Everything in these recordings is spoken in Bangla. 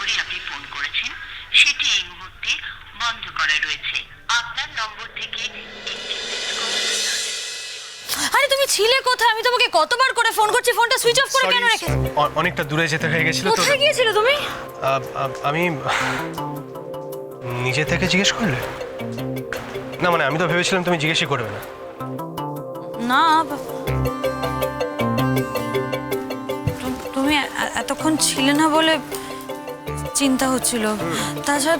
নম্বরে আপনি ফোন করেছেন সেটি এই মুহূর্তে বন্ধ করা রয়েছে। আপনার নম্বর থেকে একটি মিস কল। আরে তুমি ছিলে কোথায়? আমি তোমাকে কতবার করে ফোন করছি, ফোনটা সুইচ অফ করে কেন রেখেছো? অনেকটা দূরে যেতে হয়ে গেছিল তো। কোথায় গিয়েছিলে তুমি? আমি নিজে থেকে জিজ্ঞেস করলে? না মানে আমি তো ভেবেছিলাম তুমি জিজ্ঞেসই করবে না। না তুমি এতক্ষণ ছিলে না বলে চিন্তা হচ্ছিল। তাছাড়া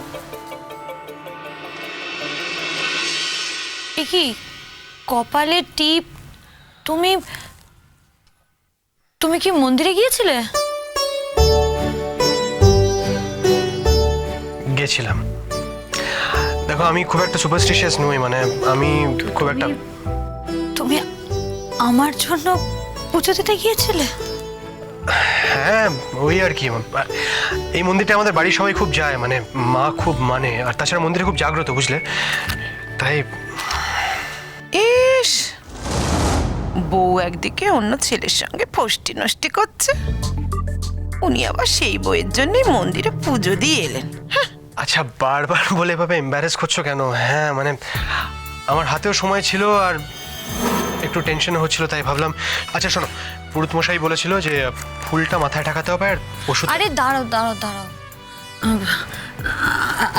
কি কপালে টিপ, তুমি তুমি কি মন্দিরে গিয়েছিলে? গেছিলাম। দেখো আমি খুব একটা সুপারস্টিশিয়াস নই, মানে আমি খুব একটা। তুমি আমার জন্য পুজো দিতে গিয়েছিলে? হ্যাঁ ওই আর কি, এই মন্দিরটা আমাদের বাড়ির সবাই খুব যায়, মানে মা খুব মানে, আর তাছাড়া মন্দিরে খুব জাগ্রত বুঝলে, তাই। ইস, বউ একদিকে অন্য ছেলের সঙ্গে ফষ্টি নষ্টি করছে, উনি আবার সেই বইয়ের জন্যই মন্দিরে পুজো দিয়ে এলেন। আচ্ছা বারবার বলে এভাবে এম্বারেস করছো কেন? হ্যাঁ মানে আমার হাতেও সময় ছিল আর একটু টেনশন হচ্ছিল, তাই ভাবলাম। আচ্ছা শোনো, পুরোহিত মশাই বলেছিল যে ফুলটা মাথায় ঠাকাতে হবে আর ওষুধ। আরে দাঁড়াও দাঁড়াও দাঁড়াও,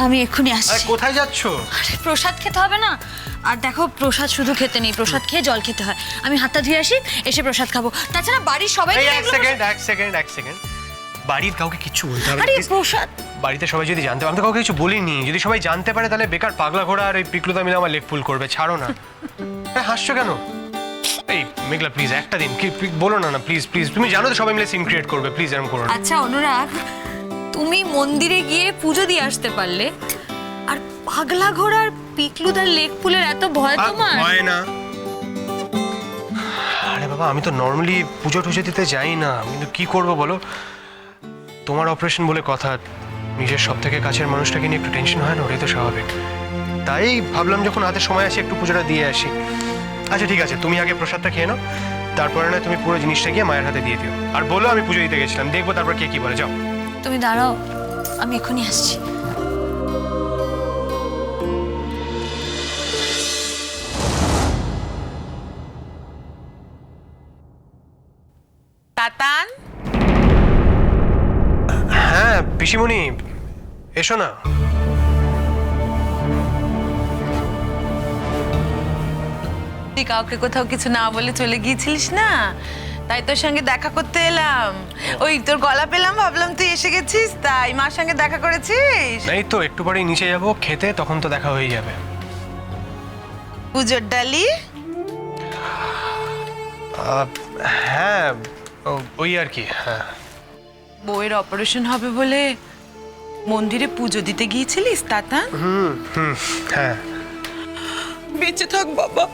আমি এক্ষুনি আসছি। কোথায় যাচ্ছ? আরে প্রসাদ খেতে হবে না? আর দেখো প্রসাদ শুধু খেতে নেই, প্রসাদ খেয়ে জল খেতে হয়। আমি হাতটা ধুয়ে আসি, এসে প্রসাদ খাবো। তাছাড়া বাড়ির সবাই এক সেকেন্ড, বাড়ির কাউকে কিচ্ছু বলতে হবে না। আরে প্রসাদ বাড়িতে সবাই যদি জানতে পারে, আমি তো কাউকে কিছু বলিনি, যদি সবাই জানতে পারে তাহলে বেকার পাগলা ঘোড়া আর ওই পিকলুদা মিলে আমার লেগ পুল করবে। ছাড়ো না। হাসছো কেন? এই মেঘলা প্লিজ একটা দিন কি বলো না, প্লিজ প্লিজ, তুমি জানো তো সবাই মিলে সিন ক্রিয়েট করবে, প্লিজ এরকম করো না। আচ্ছা অনুরাগ, তুমি মন্দিরে গিয়ে পুজো দিয়ে আসতে পারলে, আর পাগলা ঘোড়ার পিকলুদার লেগ পুলের এত ভয় তোমার? হয় না। আরে বাবা আমি তো নর্মালি পুজো টুজো দিতে যাই না, কিন্তু কি করব বলো, তোমার অপারেশন বলে কথা, নিজের সব থেকে কাছের মানুষটাকে নিয়ে একটু টেনশন হয় না, ওটাই তো স্বাভাবিক। তাই ভাবলাম যখন হাতে সময় আছে একটু পুজোটা দিয়ে আসি। আচ্ছা ঠিক আছে, তুমি আগে প্রসাদটা খেয়ে নাও, তারপরে না তুমি পুরো জিনিসটা গিয়ে মায়ের হাতে দিয়ে দিও, আর বলো আমি পুজো দিতে গেছিলাম, দেখবো তারপর কে কি বলে। যাও তুমি দাঁড়াও, আমি এক্ষুনি আসছি। তাতান, হ্যাঁ পিসিমণি এসো না। তুই কাউকে কোথাও কিছু না বলে চলে গিয়েছিলিস না, তাই তোর সঙ্গে দেখা করতে এলাম। ওই তোর গলা পেলাম, ভাবলাম তুই এসে গেছিস, তাই মার সঙ্গে দেখা করেছিস? এই তো একটু পরেই নিচে যাবো খেতে, তখন তো দেখা হয়ে যাবে। পুজোর ডালি? হ্যাঁ ওই আর কি। হ্যাঁ বউয়ের অপারেশন হবে বলে মন্দিরে পুজো দিতে গিয়েছিলিস তাতান? হ্যাঁ। বেঁচে থাক বাবা,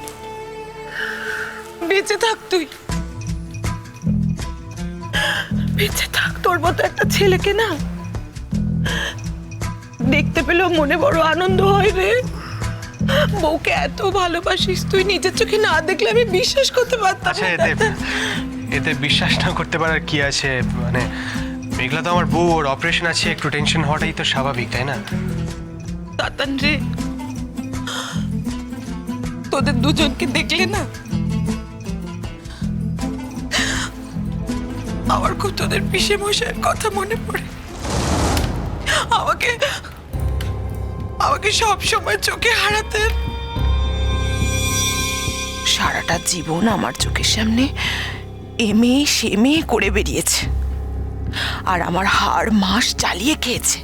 বেঁচে থাক, তুই বেঁচে থাক। তোর মতো একটা ছেলেকে না দেখতে পেলেও মনে বড় আনন্দ হয় রে। বউকে এত ভালোবাসিস, তুই নিজের চোখে না দেখলে আমি বিশ্বাস করতে পারতাম আচ্ছা না। এতে বিশ্বাস না করতে পারার কি আছে, মানে মেঘলা তো আমার বউ, ওর অপারেশন আছে, একটু টেনশন হওয়াটাই তো স্বাভাবিক, তাই না? তাতান রে, তোদের দুজনকে দেখলে না আমার খুব তোদের পিসে মশাইয়ের কথা মনে পড়ে। আমাকে আমাকে সব সময় চোখে হারাতেন। সারাটা জীবন আমার চোখের সামনে এমএ সেমে করে বেরিয়েছে, আর আমার হাড় মাস চালিয়ে খেয়েছে।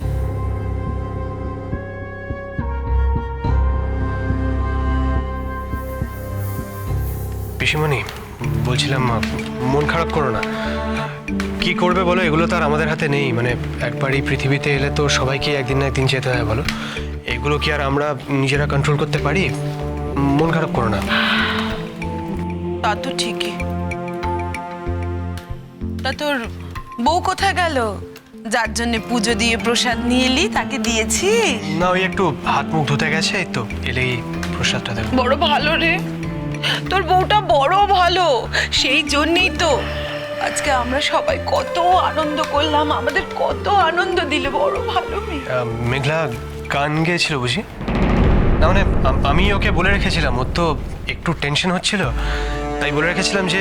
পিসিমণি বলছিলাম, মন খারাপ করো না। কি করবে বলো, এগুলো তো আর আমাদের হাতে নেই, মানে একবার এই পৃথিবীতে এলে তো সবাইকে একদিন না একদিন যেতে হয় বলো, এগুলো কি আর আমরা নিজেরা কন্ট্রোল করতে পারি? মন খারাপ করো না। তা তো ঠিকই। তা তোর বউ কোথায় গেল, যার জন্য পুজো দিয়ে প্রসাদ নিয়ে এলি? তাকে দিয়েছি না, ওই একটু হাত মুখ ধুতে গেছে, এই তো এলেই প্রসাদটা দেবো। বড় ভালো রে, তোর বউটা বড় ভালো, সেই জন্যই তো আজকে আমরা সবাই কত আনন্দ করলাম, আমাদের কত আনন্দ দিলে, বড় ভালো মেয়ে। মেঘলা গান গেয়েছিল বুঝি? না মানে আমি ওকে বলে রেখেছিলাম, ওর তো একটু টেনশন হচ্ছিল, তাই বলে রেখেছিলাম যে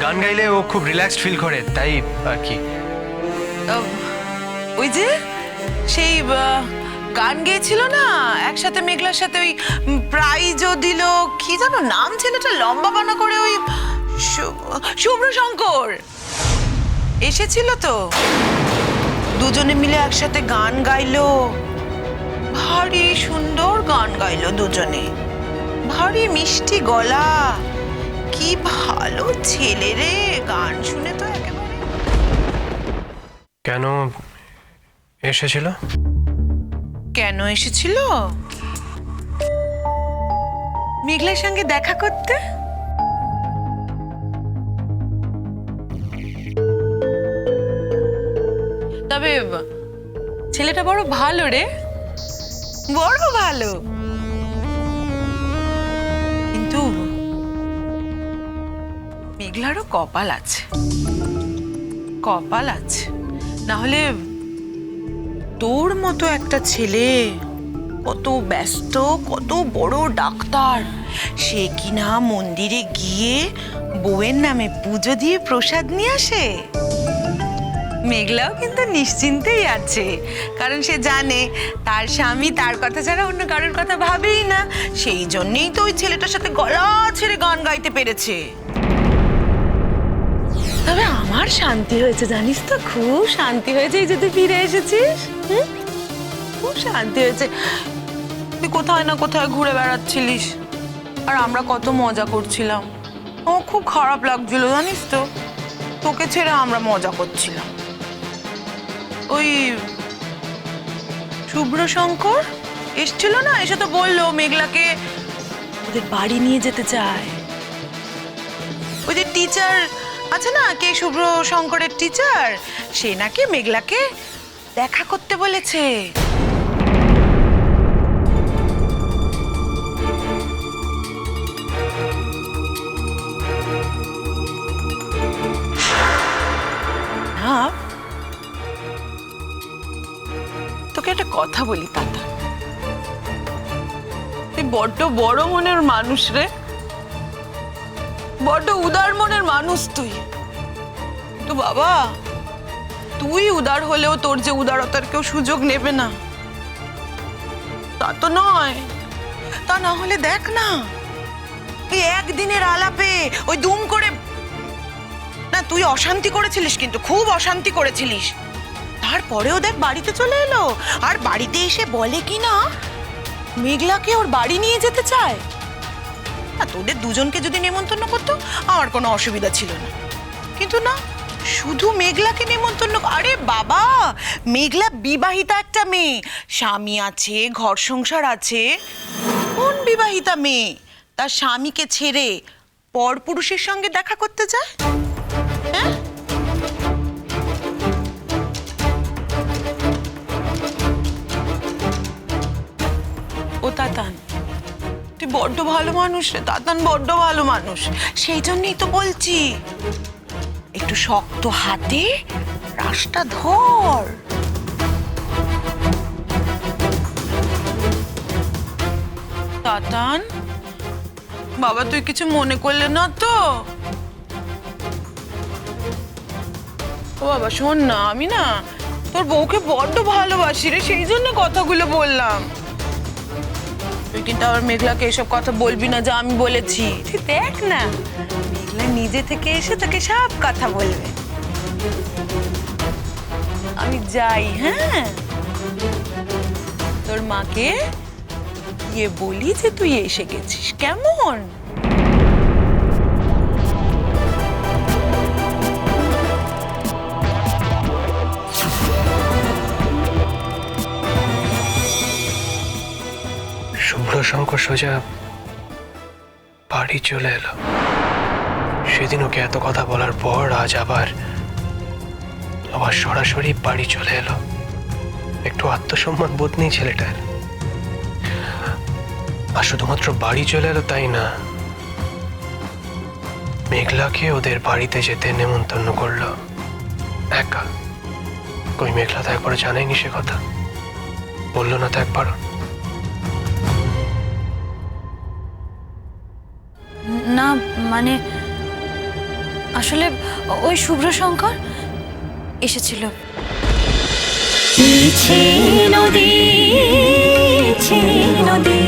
গান গাইলে ও খুব রিল্যাক্সড ফিল করে, তাই আর কি। ওই যে সেই গান গেয়েছিল না একসাথে মেঘলার সাথে, ওই প্রাইজও দিল, কি জানো নাম ছেলেটা, লম্বা বানা করে, ওই শুভ্র শঙ্কর এসেছিল তো, দুজনে মিলে একসাথে গান গাইলো, ভারী সুন্দর গান গাইলো দুজনে, ভারী মিষ্টি গলা, কি ভালো ছেলে রে, গান শুনে তো একেবারে। কেন এসেছিল? কেন এসেছিল? মেঘলার সঙ্গে দেখা করতে। তবে ছেলেটা বড় ভালো রে, বড় ভালো, কিন্তু মেঘলারও কপাল আছে, কপাল আছে, না হলে তোর মতো একটা ছেলে, কত ব্যস্ত, কত বড় ডাক্তার, সে কিনা মন্দিরে গিয়ে বউয়ের নামে পুজো দিয়ে প্রসাদ নিয়ে আসে। মেঘলাও কিন্তু নিশ্চিন্তেই আছে, কারণ সে জানে তার স্বামী তার কথা ছাড়া অন্য কারোর কথা ভাবেই না, সেই জন্যই তো ওই ছেলেটার সাথে গলা ছেড়ে গান গাইতে পেরেছে। তবে আমার শান্তি হয়েছে জানিস তো, খুব শান্তি হয়েছে এই যে তুই ফিরে এসেছিস, খুব শান্তি হয়েছে। তুই কোথায় না কোথায় ঘুরে বেড়াচ্ছিলিস, আর আমরা কত মজা করছিলাম, আমার খুব খারাপ লাগছিল জানিস তো, তোকে ছেড়ে আমরা মজা করছিলাম। ওই শুভ্র শঙ্কর এসছিল না, এসে তো বললো মেঘলাকে ওদের বাড়ি নিয়ে যেতে চায়। ওই যে টিচার আছে না, কে শুভ্র শঙ্করের টিচার, সে নাকি মেঘলাকে দেখা করতে বলেছে। হ্যাঁ, তোকে একটা কথা বলি তাতা, তুই বড্ড বড় মনের মানুষ রে, বড্ড উদার মনের মানুষ তুই। তো বাবা, তুই উদার হলেও তোর যে উদারতার কেউ সুযোগ নেবে না তা তো নয়। তা না হলে দেখ না, এই একদিনের আলাপে ওই দুম করে না, তুই অশান্তি করেছিলিস, কিন্তু খুব অশান্তি করেছিলিস, তারপরেও দেখ বাড়িতে চলে এলো, আর বাড়িতে এসে বলে কি না মেঘলাকে ওর বাড়ি নিয়ে যেতে চায়। তোদের দুজনকে যদি নেমন্তন্ন করতো আমার কোনো অসুবিধা ছিল না, কিন্তু না, শুধু মেঘলাকে নেমন্তন্ন। আরে বাবা, মেঘলা বিবাহিতা একটা মেয়ে, স্বামী আছে, ঘর সংসার আছে, কোন বিবাহিতা মেয়ে তার স্বামীকে ছেড়ে পরপুরুষের সঙ্গে দেখা করতে যায়? হ্যাঁ, ও তাতান, তুই বড্ড ভালো মানুষ রে তাতান, বড্ড ভালো মানুষ, সেই জন্যই তো বলছি একটু শক্ত হাতে রাশটা ধর। তাতান বাবা, তুই কিছু মনে করলে না তো? ও বাবা শোন না, আমি না তোর বউকে বড্ড ভালোবাসি রে, সেই জন্য কথাগুলো বললাম। তুই কিন্তু আবার মেঘলাকে এসব কথা বলবি না যা আমি বলেছি, তুই দেখ না মেঘলা নিজে থেকে এসে তোকে সব কথা বলবে। আমি যাই, হ্যাঁ, তোর মাকে গিয়ে বলি যে তুই এসে গেছিস, কেমন? শুভ্র শঙ্কর সোজা বাড়ি চলে এলো। সেদিন ওকে এত কথা বলার পর আজ আবার সরাসরি বাড়ি চলে এলো। একটু আত্মসম্মান বোধ নেই ছেলেটার। আর শুধুমাত্র বাড়ি চলে এলো তাই না, মেঘলাকে ওদের বাড়িতে যেতে নেমন্তন্ন করলো একা। কই মেঘলা তো একবারও জানায়নি সে কথা, বললো না তো একবারও। না মানে আসলে ওই শুভ্র শঙ্কর এসেছিল। নদী